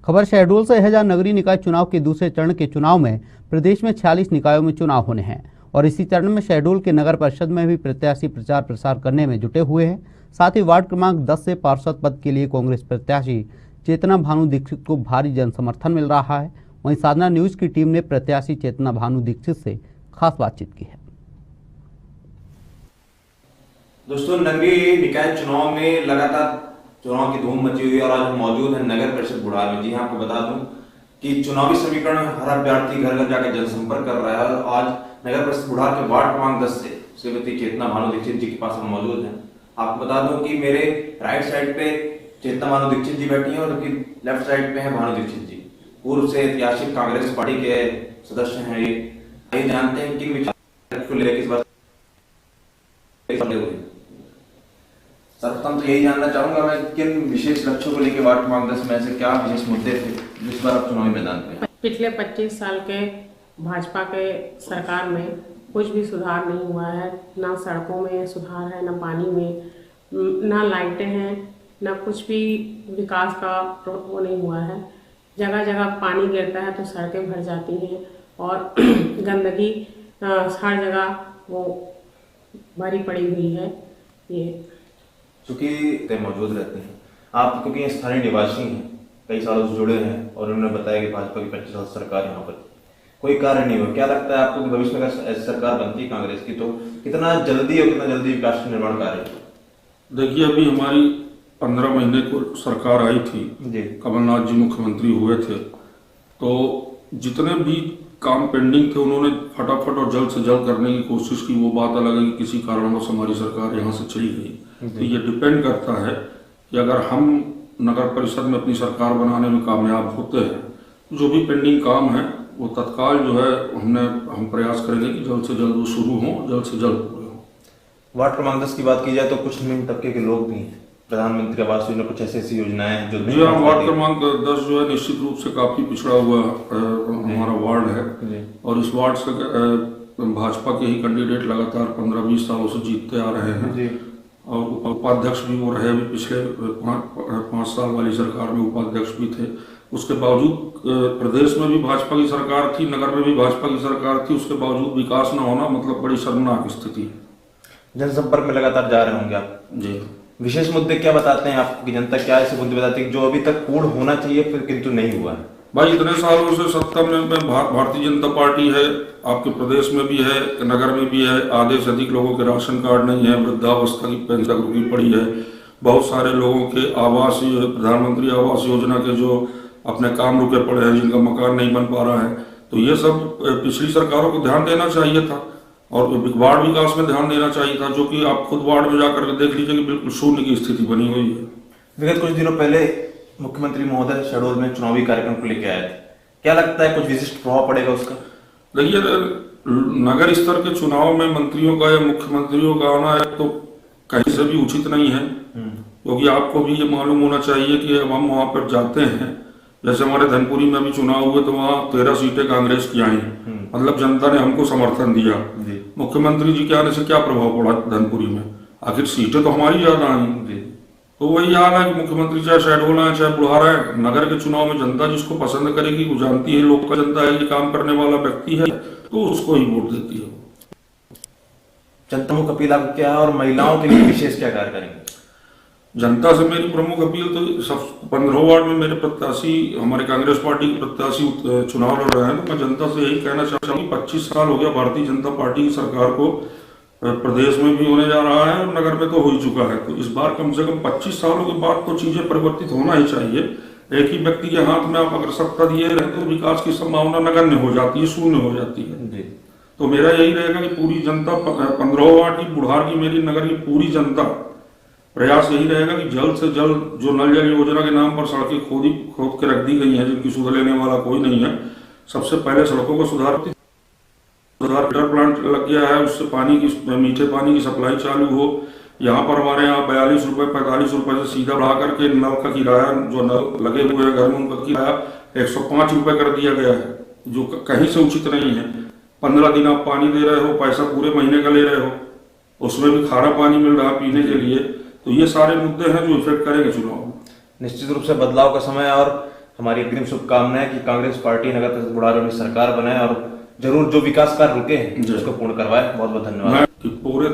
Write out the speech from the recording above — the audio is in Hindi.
खबर शहडोल से है, जहां नगरीय निकाय चुनाव के दूसरे चरण के चुनाव में प्रदेश में 46 निकायों में चुनाव होने हैं और इसी चरण में शहडोल के नगर परिषद में भी प्रत्याशी प्रचार प्रसार करने में जुटे हुए हैं। साथ ही वार्ड क्रमांक 10 से पार्षद पद के लिए कांग्रेस प्रत्याशी चेतना भानु दीक्षित को भारी जन समर्थन मिल रहा है। वहीं साधना न्यूज की टीम ने प्रत्याशी चेतना भानु दीक्षित से खास बातचीत की है। दोस्तों, नगरीय निकाय चुनाव में लगातार चुनाव की धूम मची हुई और आज हम मौजूद हैं नगर परिषद बुढ़ार में। जी हां, आपको बता दूं कि चुनावी समीकरण में हर अभ्यर्थी घर घर जाकर जनसंपर्क कर रहा है और आज नगर परिषद बुढ़ार के वार्ड क्रमांक 10 से श्रीमती चेतना भानु दीक्षित जी के पास हम मौजूद हैं। आपको बता दूं कि मेरे राइट साइड पे चेतना भानु दीक्षित जी बैठी हैं और उनकी लेफ्ट साइड पे है भानु दीक्षित जी, पूर्व से ऐतिहासिक कांग्रेस पार्टी के सदस्य हैं। ये जानते हैं किन विचार को लेकर इस बार सर्वप्रथम तो यही जानना चाहूंगा मैं, किन विशेष लक्ष्यों को लेकर वार्ड क्रमांक 10 में से क्या विशेष मुद्दे थे जिस बार आप चुनावी मैदान पे? पिछले 25 साल के भाजपा के सरकार में कुछ भी सुधार नहीं हुआ है। ना सड़कों में सुधार है, ना पानी में, ना लाइटें हैं, ना कुछ भी विकास का वो नहीं हुआ है। जगह जगह पानी गिरता है तो सड़कें भर जाती हैं और गंदगी हर जगह वो भरी पड़ी हुई है। ये चूंकि मौजूद रहते हैं आप, क्योंकि स्थानीय निवासी हैं, कई सालों से जुड़े हैं और उन्होंने बताया कि भाजपा की 25 साल सरकार यहाँ पर कोई कार्य नहीं हुआ। क्या लगता है आपको कि भविष्य में अगर सरकार बनती है कांग्रेस की तो कितना जल्दी विकास का निर्माण कार्य? देखिए, अभी हमारी 15 महीने को सरकार आई थी, कमलनाथ जी मुख्यमंत्री हुए थे, तो जितने भी काम पेंडिंग थे उन्होंने फटाफट और जल्द से जल्द करने की कोशिश की। वो बात अलग है कि किसी कारणवश हमारी सरकार यहाँ से चली गई। तो ये डिपेंड करता है कि अगर हम नगर परिषद में अपनी सरकार बनाने में कामयाब होते हैं, जो भी पेंडिंग काम है वो तत्काल जो है हम प्रयास करेंगे कि जल्द से जल्द वो शुरू हो, जल्द से जल्द पूरे हो। वार्ड क्रमांक 10 की बात की जाए तो कुछ निम्न तबके के लोग भी हैं, प्रधानमंत्री आवास योजना, कुछ ऐसी योजनाएं हैं जो जी हाँ, वार्ड क्रमांक 10 जो है निश्चित रूप से काफी पिछड़ा हुआ हमारा वार्ड है और इस वार्ड से भाजपा के ही कैंडिडेट लगातार 15-20 सालों से जीतते आ रहे हैं और उपाध्यक्ष भी वो रहे। अभी पिछले 5 साल वाली सरकार में उपाध्यक्ष भी थे। उसके बावजूद प्रदेश में भी भाजपा की सरकार थी, नगर में भी भाजपा की सरकार थी, उसके बावजूद विकास न होना मतलब बड़ी शर्मनाक स्थिति है। जनसंपर्क में लगातार जा रहे होंगे आप जी। विशेष मुद्दे क्या बताते हैं आपकी जनता? क्या ऐसे मुद्दे बताते हैं जो अभी तक पूर्ण होना चाहिए फिर किंतु नहीं हुआ है? भाई, इतने सालों से सत्ता में भारतीय जनता पार्टी है, आपके प्रदेश में भी है, नगर में भी है। आधे से अधिक लोगों के राशन कार्ड नहीं है, वृद्धावस्था की पेंशन रुकी पड़ी है। बहुत सारे लोगों के आवास, प्रधानमंत्री आवास योजना के जो अपने काम रुके पड़े हैं, जिनका मकान नहीं बन पा रहा है। तो ये सब पिछली सरकारों को ध्यान देना चाहिए था और वार्ड विकास में ध्यान देना चाहिए था, जो कि आप खुद वार्ड में जाकर के देख लीजिए कि बिल्कुल शून्य की स्थिति बनी हुई है। विगत कुछ दिनों पहले मुख्यमंत्री महोदय शहडोल में चुनावी कार्यक्रम को लेकर आए थे, क्या लगता है कुछ विशिष्ट प्रभाव पड़ेगा उसका? देखिए, नगर स्तर के चुनाव में मंत्रियों का या मुख्यमंत्रियों का आना है तो कहीं से भी उचित नहीं है, क्योंकि आपको भी ये मालूम होना चाहिए कि अब हम वहां पर जाते हैं। जैसे हमारे धनपुरी में भी चुनाव हुए तो वहाँ 13 सीटें कांग्रेस की आई, मतलब जनता ने हमको समर्थन दिया। मुख्यमंत्री जी के आने से क्या प्रभाव पड़ा धनपुरी में? आखिर सीटें तो हमारी ज्यादा आई। तो वही हाल है कि मुख्यमंत्री चाहे शहडोल है चाहे बुढ़ार है, नगर के चुनाव में जनता जिसको पसंद करेगी, वो जानती है लोक का जनता है, ये काम करने वाला व्यक्ति है, तो उसको ही वोट देती है। जनता को अपील आप क्या है और महिलाओं के लिए विशेष क्या कार्य करेंगे? जनता से मेरी प्रमुख अपील तो सब 15 वार्ड में मेरे प्रत्याशी, हमारे कांग्रेस पार्टी के प्रत्याशी चुनाव लड़ रहे हैं, तो मैं जनता से यही कहना चाहता हूँ कि 25 साल हो गया भारतीय जनता पार्टी की सरकार को, प्रदेश में भी होने जा रहा है और नगर में तो हो ही चुका है। तो इस बार कम से कम 25 सालों के बाद तो चीजें परिवर्तित होना ही चाहिए। एक ही व्यक्ति के हाथ में आप अगर सत्ता दिए रहे तो विकास की संभावना नगण्य हो जाती है, शून्य हो जाती है। तो मेरा यही रहेगा कि पूरी जनता, 15 वार्ड की, बुढ़ार की, मेरी नगर की पूरी जनता, प्रयास यही रहेगा कि जल्द से जल्द जो नल जल योजना के नाम पर सड़कें खोद के रख दी गई हैं, जिनकी सुध लेने वाला कोई नहीं है, सबसे पहले सड़कों का सुधार फिल्टर प्लांट लग गया है, उससे पानी की, मीठे पानी की सप्लाई चालू हो। यहाँ पर हमारे यहाँ 42 रुपए 45 रुपए से सीधा बढ़ा करके नल का किराया, जो नल लगे हुए हैं घर में, उनका किराया 105 रुपए कर दिया गया है, जो कहीं से उचित नहीं है। 15 दिन आप पानी दे रहे हो, पैसा पूरे महीने का ले रहे हो, उसमें भी खारा पानी मिल रहा है पीने के लिए। तो ये सारे मुद्दे हैं जो इफेक्ट करेंगे चुनाव। निश्चित रूप से बदलाव का समय और हमारी अग्रिम शुभकामनाएं कि कांग्रेस पार्टी नगर परिषद बुढ़ारवी में सरकार बनाए और जरूर जो विकास कार्य रुके हैं जी। उसको पूर्ण करवाए। बहुत बहुत धन्यवाद। मैं कि पूरे